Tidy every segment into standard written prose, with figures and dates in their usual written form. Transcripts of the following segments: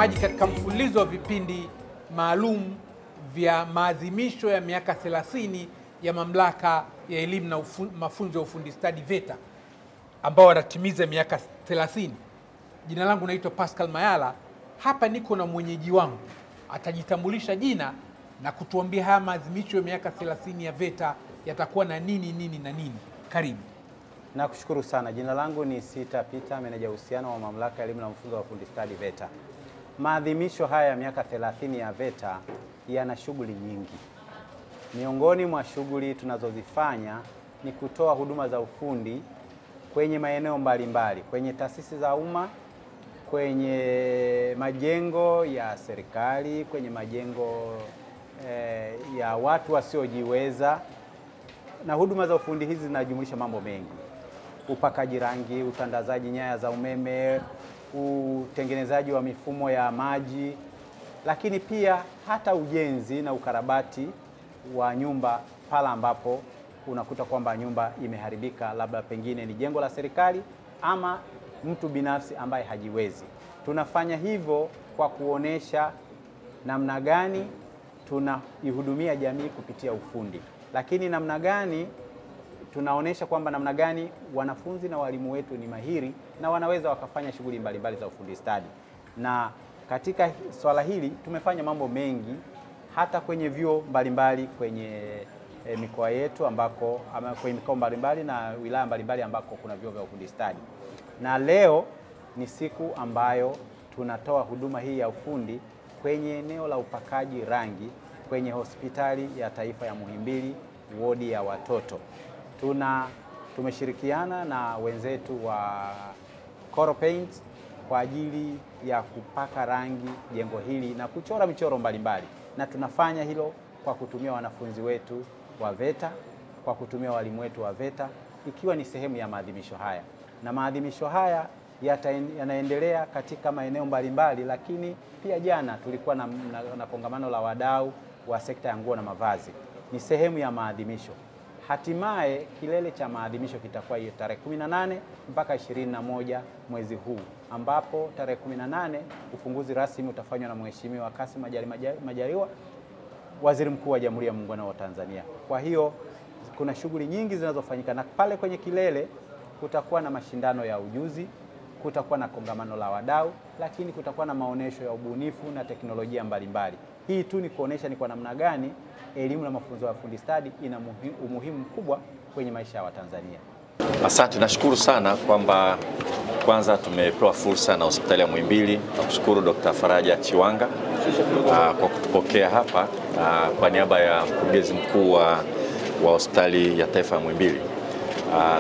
watazamaji katika mfululizo wa vipindi maalum vya maadhimisho ya miaka 30 ya Mamlaka ya Elimu na Mafunzo ya Ufundi Stadi VETA ambao wanatimiza miaka 30. Jina langu naitwa Pascal Mayala. Hapa niko na mwenyeji wangu, atajitambulisha jina na kutuambia haya maadhimisho ya miaka 30 ya VETA yatakuwa na nini na nini. Karibu. Nakushukuru sana. Jina langu ni Sita Peter, meneja uhusiano wa Mamlaka ya Elimu na Mafunzo ya Ufundi Stadi VETA. Maadhimisho haya ya miaka 30 ya VETA yana shughuli nyingi. Miongoni mwa shughuli tunazozifanya ni kutoa huduma za ufundi kwenye maeneo mbalimbali, kwenye taasisi za umma, kwenye majengo ya serikali, kwenye majengo ya watu wasiojiweza. Na huduma za ufundi hizi zinajumuisha mambo mengi: upakaji rangi, utandazaji nyaya za umeme, utengenezaji wa mifumo ya maji, lakini pia hata ujenzi na ukarabati wa nyumba pale ambapo unakuta kwamba nyumba imeharibika, labda pengine ni jengo la serikali ama mtu binafsi ambaye hajiwezi. Tunafanya hivyo kwa kuonesha namna gani tunaihudumia jamii kupitia ufundi, lakini namna gani tunaonesha kwamba namna gani wanafunzi na walimu wetu ni mahiri na wanaweza wakafanya shughuli mbalimbali za ufundi stadi. Na katika swala hili tumefanya mambo mengi hata kwenye vyuo mbalimbali kwenye mikoa yetu ambako kwenye mikoa mbalimbali na wilaya mbalimbali ambako kuna vyuo vya ufundi stadi. Na leo ni siku ambayo tunatoa huduma hii ya ufundi kwenye eneo la upakaji rangi kwenye hospitali ya taifa ya Muhimbili, wodi ya watoto. Tumeshirikiana na wenzetu wa Coral Paint kwa ajili ya kupaka rangi jengo hili na kuchora michoro mbalimbali, na tunafanya hilo kwa kutumia wanafunzi wetu wa VETA, kwa kutumia walimu wetu wa VETA, ikiwa ni sehemu ya maadhimisho haya. Na maadhimisho haya yanaendelea katika maeneo mbalimbali, lakini pia jana tulikuwa na kongamano la wadau wa sekta ya nguo na mavazi. Ni sehemu ya maadhimisho. Hatimaye kilele cha maadhimisho kitakuwa hiyo tarehe 18 mpaka 21 mwezi huu, ambapo tarehe 18 ufunguzi rasmi utafanywa na Mheshimiwa Kassim Majaliwa, Waziri Mkuu wa Jamhuri ya Muungano wa Tanzania. Kwa hiyo kuna shughuli nyingi zinazofanyika, na pale kwenye kilele kutakuwa na mashindano ya ujuzi, kutakuwa na kongamano la wadau, lakini kutakuwa na maonesho ya ubunifu na teknolojia mbalimbali. Hii tu ni kuonesha ni kwa namna gani elimu na mafunzo ya ufundi stadi ina umuhimu mkubwa kwenye maisha ya Watanzania. Asante, nashukuru sana kwamba kwanza tumepewa fursa na hospitali ya Muhimbili. Nakushukuru Dr. Faraja Chiwanga kwa kutupokea hapa kwa niaba ya mkurugenzi mkuu wa hospitali ya taifa ya Muhimbili.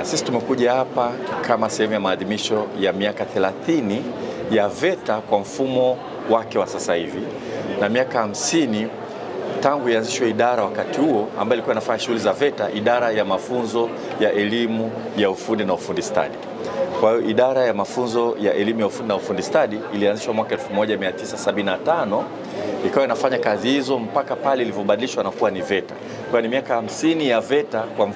Sisi tumekuja hapa kama sehemu ya maadhimisho ya miaka 30 ya VETA kwa mfumo wake wa sasa hivi, na miaka 50 tangu ianzishwe idara wakati huo ambayo ilikuwa inafanya shughuli za VETA, idara ya mafunzo ya elimu ya ufundi na ufundi stadi. Kwa hiyo idara ya mafunzo ya elimu ya ufundi na ufundi stadi ilianzishwa mwaka 1975, ikawa inafanya kazi hizo mpaka pale ilivyobadilishwa na kuwa ni VETA. Kwa ni miaka 50 ya VETA kwa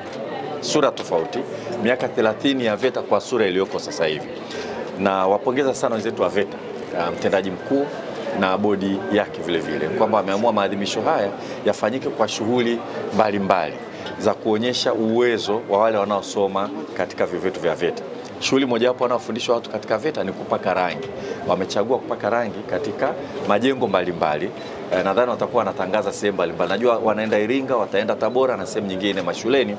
sura tofauti, miaka 30 ya VETA kwa sura iliyoko sasa hivi. Na wapongeza sana wenzetu wa VETA, mtendaji mkuu na bodi yake vile vile, kwamba wameamua maadhimisho haya yafanyike kwa shughuli mbalimbali za kuonyesha uwezo wa wale wanaosoma katika vyuo vyetu vya VETA. Shughuli mojawapo wanaofundishwa watu katika VETA ni kupaka rangi. Wamechagua kupaka rangi katika majengo mbalimbali. Nadhani watakuwa wanatangaza sehemu mbalimbali. Najua wanaenda Iringa, wataenda Tabora na sehemu nyingine mashuleni,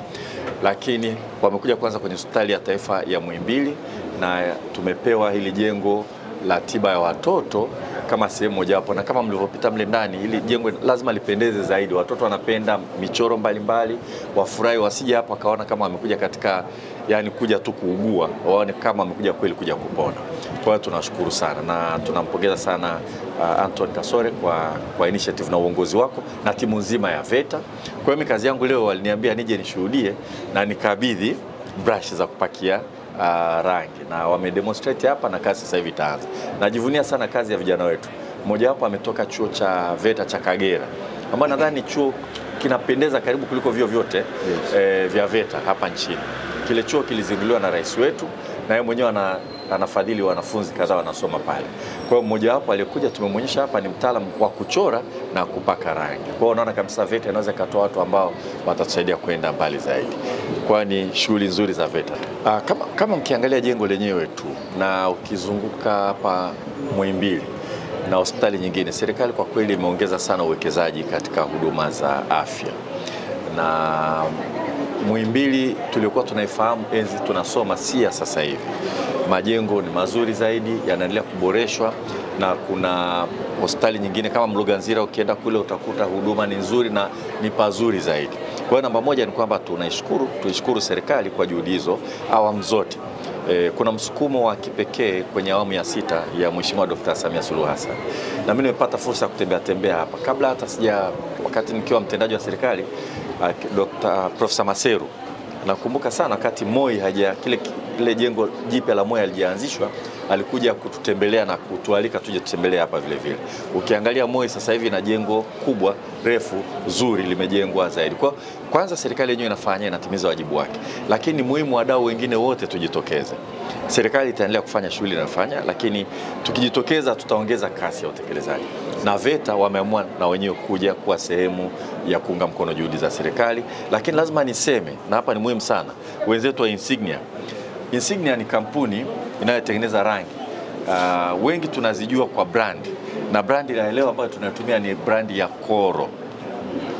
lakini wamekuja kwanza kwenye hospitali ya taifa ya Muhimbili, na tumepewa hili jengo la tiba ya watoto kama sehemu mojawapo, na kama mlivyopita mle ndani, ili jengo lazima lipendeze zaidi. Watoto wanapenda michoro mbalimbali, wafurahi, wasije hapa kaona kama wamekuja katika kuja tu kuugua, waone kama wamekuja kweli kuja kupona. Kwa hiyo tunashukuru sana na tunampongeza sana Anton Kasore kwa initiative na uongozi wako na timu nzima ya VETA. Kwa hiyo kazi yangu leo waliniambia nije nishuhudie na nikabidhi brush za kupakia rangi, na wamedemonstrate hapa na kazi sasa hivi itaanza. Najivunia sana kazi ya vijana wetu. Mmoja wapo ametoka chuo cha VETA cha Kagera, ambapo nadhani chuo kinapendeza karibu kuliko vyuo vyote vya VETA hapa nchini. Kile chuo kilizinduliwa na rais wetu na yeye mwenyewe anafadhili wanafunzi kadhaa wanasoma pale. Kwa hiyo mmoja wapo aliyekuja tumemwonyesha hapa ni mtaalamu wa kuchora na kupaka rangi. Kwa hiyo unaona kabisa VETA inaweza katoa watu ambao watatusaidia kwenda mbali zaidi. Kwa ni shughuli nzuri za VETA. Kama mkiangalia jengo lenyewe tu na ukizunguka hapa Muhimbili na hospitali nyingine, serikali kwa kweli imeongeza sana uwekezaji katika huduma za afya. Na Muhimbili tuliokuwa tunaifahamu enzi tunasoma si ya sasa hivi. Majengo ni mazuri zaidi, yanaendelea kuboreshwa, na kuna hospitali nyingine kama Mloganzira ukienda kule utakuta huduma ni nzuri na ni pazuri zaidi. Kwa hiyo namba moja ni kwamba tuishukuru serikali kwa juhudi hizo awamu zote. Kuna msukumo wa kipekee kwenye awamu ya 6 ya Mheshimiwa Dr. Samia Suluhu Hassan. Na mimi nimepata fursa ya kutembea hapa. Kabla hata wakati nikiwa mtendaji wa serikali, Dr. Profesa Maseru, nakumbuka sana wakati Moi kile jengo jipya la Moi halijaanzishwa, alikuja kututembelea na kutualika tuje tutembelea hapa vile vile. Ukiangalia Moi sasa hivi na jengo kubwa, refu, zuri limejengwa zaidi. Kwanza serikali yenyewe inatimiza wajibu wake. Lakini muhimu wadau wengine wote tujitokeze. Serikali itaendelea kufanya shughuli inayofanya, lakini tukijitokeza tutaongeza kasi ya utekelezaji. Na VETA wameamua na wenyewe kuja kuwa sehemu ya kuunga mkono juhudi za serikali. Lakini lazima niseme, na hapa ni muhimu sana, wenzetu wa Insignia. Insignia ni kampuni inayotengeneza rangi. Wengi tunazijua kwa brand, na brand ya leo ambayo tunatumia ni brand ya Koro.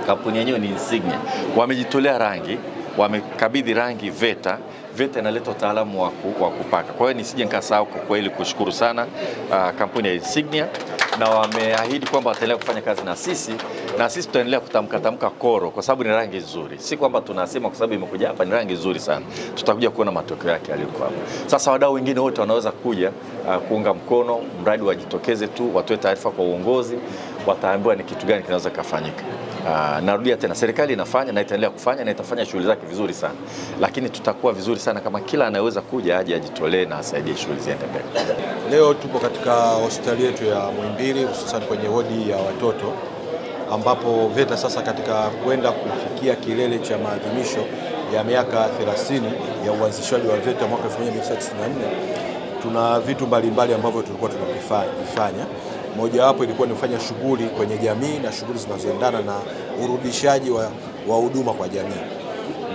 Kampuni yenyewe ni Insignia. Wamejitolea rangi, wamekabidhi rangi VETA. VETA inaleta utaalamu wa kupaka. Kwa hiyo nisije nikasahau kwa kweli kushukuru sana kampuni ya Insignia, na wameahidi kwamba wataendelea kufanya kazi na sisi tutaendelea kutamka Koro kwa sababu ni rangi nzuri. Si kwamba tunasema kwa sababu imekuja hapa, ni rangi nzuri sana. Tutakuja kuona matokeo yake yaliokuwa hapo. Sasa wadau wengine wote wanaweza kuja kuunga mkono mradi, wajitokeze tu, watoe taarifa kwa uongozi, wataambiwa ni kitu gani kinaweza kufanyika. Narudia tena, serikali inafanya na itaendelea kufanya na itafanya shughuli zake vizuri sana. Lakini tutakuwa vizuri sana kama kila anayeweza kuja aje ajitolee na asaidie shughuli ziende mbele. Leo tupo katika hospitali yetu ya Muhimbili, hususan kwenye wodi ya watoto, ambapo VETA sasa katika kwenda kufikia kilele cha maadhimisho ya miaka 30 ya uanzishwaji wa VETA mwaka 1994, tuna vitu mbalimbali ambavyo tulikuwa tunavifanya. Moja wapo ilikuwa ni kufanya shughuli kwenye jamii na shughuli zinazoendana na urudishaji wa huduma kwa jamii.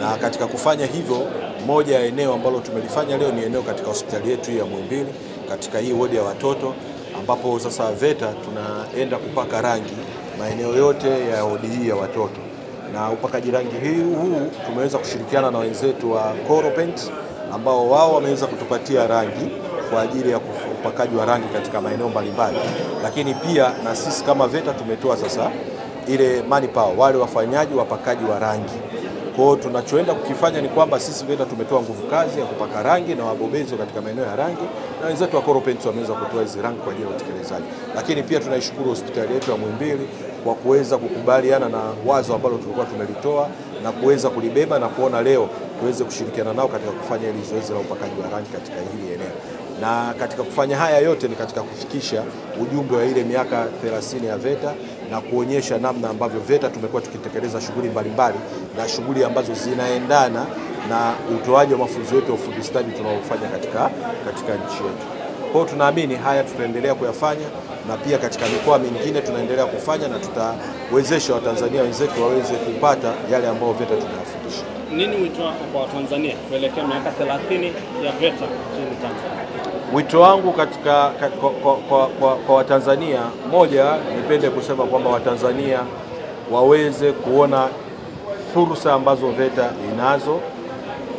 Na katika kufanya hivyo, moja ya eneo ambalo tumelifanya leo ni eneo katika hospitali yetu ya Muhimbili, katika hii wodi ya watoto, ambapo sasa VETA tunaenda kupaka rangi maeneo yote ya wodi hii ya watoto. Na upakaji rangi huu tumeweza kushirikiana na wenzetu wa Koro Paint, ambao wao wameweza kutupatia rangi kwa ajili ya upakaji wa rangi katika maeneo mbalimbali. Lakini pia na sisi kama VETA tumetoa sasa ile manpower, wale wafanyaji wapakaji wa rangi. Kwa hiyo tunachoenda kukifanya ni kwamba sisi VETA tumetoa nguvu kazi ya kupaka rangi na wabobezi katika maeneo ya rangi, na wenzetu wa Koro Paint wameweza kutoa hizo rangi kwa ajili ya utekelezaji. Lakini pia tunaishukuru hospitali yetu ya Muhimbili kwa kuweza kukubaliana na wazo ambalo tulikuwa tumelitoa na kuweza kulibeba na kuona leo tuweze kushirikiana nao katika kufanya hili zoezi la upakaji wa rangi katika hili eneo. Na katika kufanya haya yote ni katika kufikisha ujumbe wa ile miaka 30 ya VETA na kuonyesha namna ambavyo VETA tumekuwa tukitekeleza shughuli mbalimbali na shughuli ambazo zinaendana na utoaji wa mafunzo yetu ya ufundi stadi tunaofanya katika nchi yetu. Kwa hiyo tunaamini haya tutaendelea kuyafanya, na pia katika mikoa mingine tunaendelea kufanya, na tutawezesha Watanzania wenzetu waweze kupata yale ambayo VETA tunayafundisha. Nini wito wako kwa Watanzania kuelekea miaka 30 ya VETA nchini Tanzania? Wito wangu kwa Watanzania, moja, nipende kusema kwamba Watanzania waweze kuona fursa ambazo VETA inazo,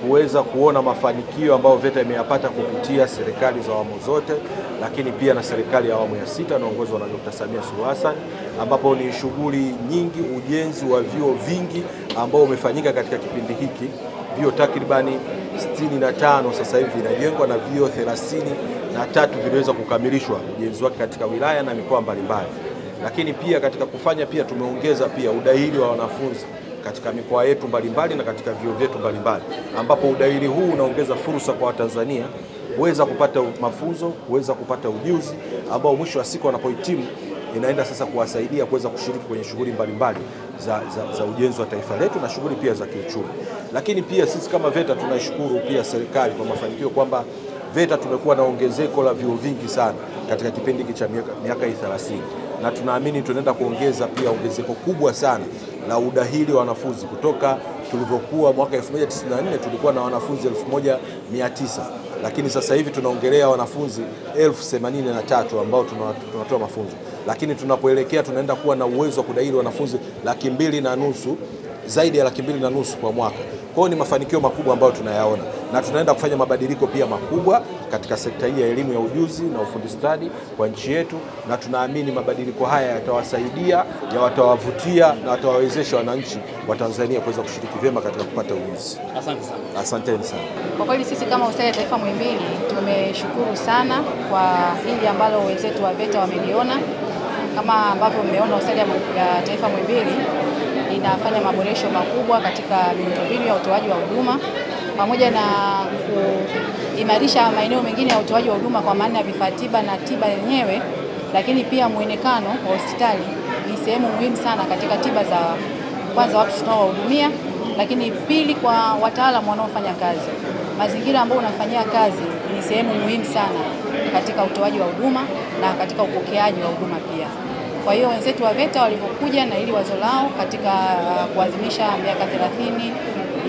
kuweza kuona mafanikio ambayo VETA imeyapata kupitia serikali za awamu zote, lakini pia na serikali ya awamu ya 6 inaongozwa na Dr. Samia Suluhu Hassan, ambapo ni shughuli nyingi, ujenzi wa vyuo vingi ambao umefanyika katika kipindi hiki. Vyuo takribani 65 sasa hivi vinajengwa na vyuo 33 viliweza kukamilishwa ujenzi wake katika wilaya na mikoa mbalimbali. Lakini pia katika kufanya pia tumeongeza pia udahili wa wanafunzi katika mikoa yetu mbalimbali na katika vyuo vyetu mbalimbali, ambapo udahili huu unaongeza fursa kwa Watanzania kuweza kupata mafunzo, kuweza kupata ujuzi ambao mwisho wa siku wanapohitimu inaenda sasa kuwasaidia kuweza kushiriki kwenye shughuli mbalimbali za ujenzi wa taifa letu na shughuli pia za kiuchumi. Lakini pia sisi kama VETA tunaishukuru pia serikali kwa mafanikio kwamba VETA tumekuwa na ongezeko la vyuo vingi sana katika kipindi hiki cha miaka 30, na tunaamini tunaenda kuongeza pia ongezeko kubwa sana la udahili wa wanafunzi. Kutoka tulivyokuwa mwaka 1994 tulikuwa na wanafunzi 1900, lakini sasa hivi tunaongelea wanafunzi 1083 ambao tunatoa mafunzo, lakini tunapoelekea tunaenda kuwa na uwezo wa kudahili wanafunzi 250,000, zaidi ya 250,000 kwa mwaka. Kwa hiyo ni mafanikio makubwa ambayo tunayaona, na tunaenda kufanya mabadiliko pia makubwa katika sekta hii ya elimu ya ujuzi na ufundi stadi kwa nchi yetu, na tunaamini mabadiliko haya yatawasaidia, yatawavutia na yatawawezesha wananchi wa Tanzania kuweza kushiriki vyema katika kupata ujuzi. Asante sana. Asanteni sana. Kwa kweli sisi kama Hospitali ya Taifa Muhimbili tumeshukuru sana kwa hili ambalo wenzetu wa VETA wameliona. Kama ambavyo mmeona, Hospitali ya Taifa Muhimbili inafanya maboresho makubwa katika miundombinu ya utoaji wa huduma pamoja na kuimarisha maeneo mengine ya utoaji wa huduma kwa maana ya vifaa tiba na tiba yenyewe, lakini pia muonekano wa hospitali ni sehemu muhimu sana katika tiba za kwanza watu tunaowahudumia, lakini pili kwa wataalamu wanaofanya kazi. Mazingira ambayo unafanyia kazi ni sehemu muhimu sana katika utoaji wa huduma na katika upokeaji wa huduma pia. Kwa hiyo wenzetu wa VETA walipokuja na ili wazo lao katika kuadhimisha miaka 30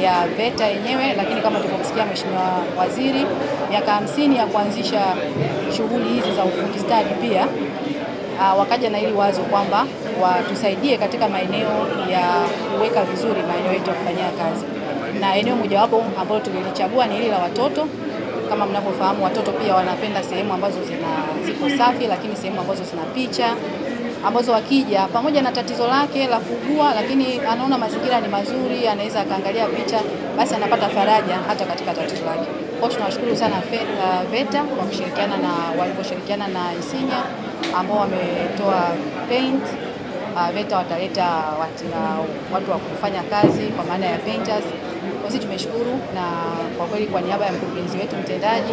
ya VETA yenyewe, lakini kama tulivyomsikia Mheshimiwa Waziri, miaka 50 ya kuanzisha shughuli hizi za ufundi stadi pia, wakaja na ili wazo kwamba watusaidie katika maeneo ya kuweka vizuri maeneo yetu ya kufanyia kazi, na eneo mojawapo ambalo tulilichagua ni hili la watoto. Kama mnavyofahamu, watoto pia wanapenda sehemu ambazo ziko safi, lakini sehemu ambazo zina picha ambazo wakija pamoja na tatizo lake la kuugua, lakini anaona mazingira ni mazuri, anaweza akaangalia picha, basi anapata faraja hata katika tatizo lake. Kwa hiyo tunawashukuru sana VETA kwa kushirikiana na walivyoshirikiana na Isinya ambao wametoa paint. VETA wataleta watu wa kufanya kazi kwa maana ya painters. Sisi tumeshukuru, na kwa kweli kwa niaba ya mkurugenzi wetu mtendaji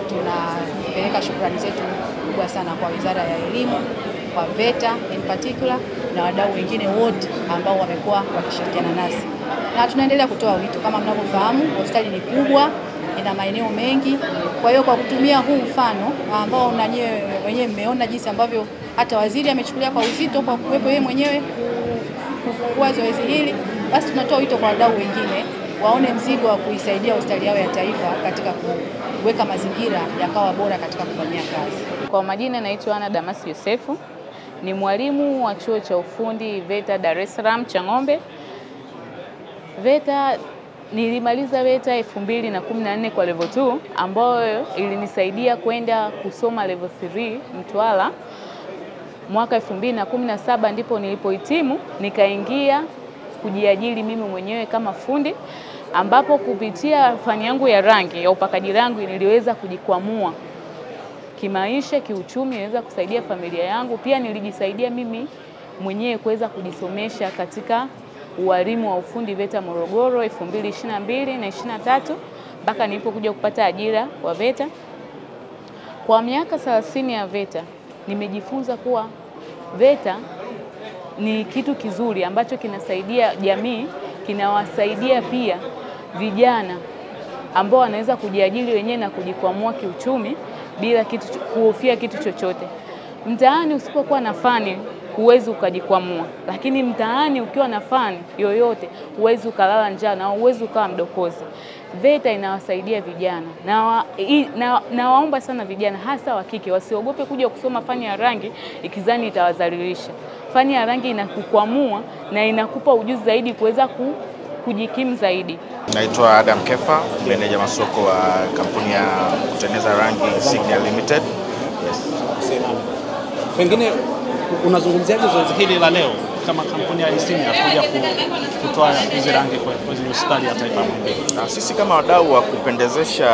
tunapeleka shukrani zetu kubwa sana kwa Wizara ya Elimu, kwa VETA in particular na wadau wengine wote ambao wamekuwa wakishirikiana nasi. Na tunaendelea kutoa wito. Kama mnavyofahamu, hospitali ni kubwa, ina maeneo mengi. Kwa hiyo kwa kutumia huu mfano ambao wenyewe mmeona jinsi ambavyo hata waziri amechukulia kwa uzito kwa kuwepo yeye mwenyewe kufungua zoezi hili, basi tunatoa wito kwa wadau wengine waone mzigo wa kuisaidia hospitali yao ya taifa katika kuweka mazingira yakawa bora katika kufanyia kazi. Kwa majina naitwa Ana Damasi Yosefu, ni mwalimu wa chuo cha ufundi VETA Dar es Salaam Chang'ombe. VETA nilimaliza VETA 2014 kwa level 2 ambayo ilinisaidia kwenda kusoma level 3 Mtwara. Mwaka 2017 ndipo nilipohitimu nikaingia kujiajiri mimi mwenyewe kama fundi, ambapo kupitia fani yangu ya rangi ya upakaji rangi niliweza kujikwamua kimaisha, kiuchumi, niweza kusaidia familia yangu. Pia nilijisaidia mimi mwenyewe kuweza kujisomesha katika ualimu wa ufundi VETA Morogoro 2022 na 23 mpaka nilipokuja kupata ajira kwa VETA. Kwa miaka 30 ya VETA nimejifunza kuwa VETA ni kitu kizuri ambacho kinasaidia jamii, kinawasaidia pia vijana ambao wanaweza kujiajiri wenyewe na kujikwamua kiuchumi bila kuhofia kitu chochote. Mtaani usipokuwa na fani huwezi ukajikwamua, lakini mtaani ukiwa na fani yoyote huwezi ukalala njaa na huwezi ukawa mdokozi. VETA inawasaidia vijana na waomba sana vijana hasa wa kike wasiogope kuja kusoma fani ya rangi ikizani itawadhalilisha. Fani ya rangi inakukwamua na inakupa ujuzi zaidi kuweza kujikimu zaidi. Naitwa Adam Kefa, meneja masoko wa kampuni ya kutengeneza rangi Signal Limited. Yes. Pengine unazungumziaje zoezi hili la leo kama kampuni ya Isinya kuja kutoa hizi rangi kwenye Hospitali ya Taifa Muhimbili? Sisi kama wadau wa kupendezesha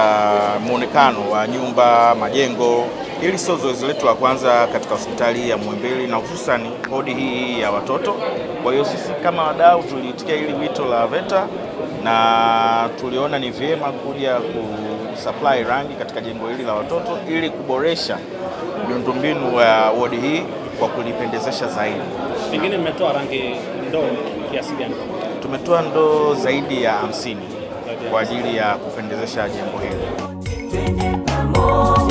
muonekano wa nyumba, majengo, hili sio zoezi letu la kwanza katika hospitali ya Muhimbili na hususan wodi hii ya watoto. Kwa hiyo sisi kama wadau tuliitikia hili wito la VETA na tuliona ni vyema kuja kusupply rangi katika jengo hili la watoto ili kuboresha miundombinu ya wodi hii kwa kulipendezesha zaidi. Pengine mmetoa rangi ndoo kiasi gani? Tumetoa ndoo zaidi ya 50 kwa ajili ya kupendezesha jengo hili. moja.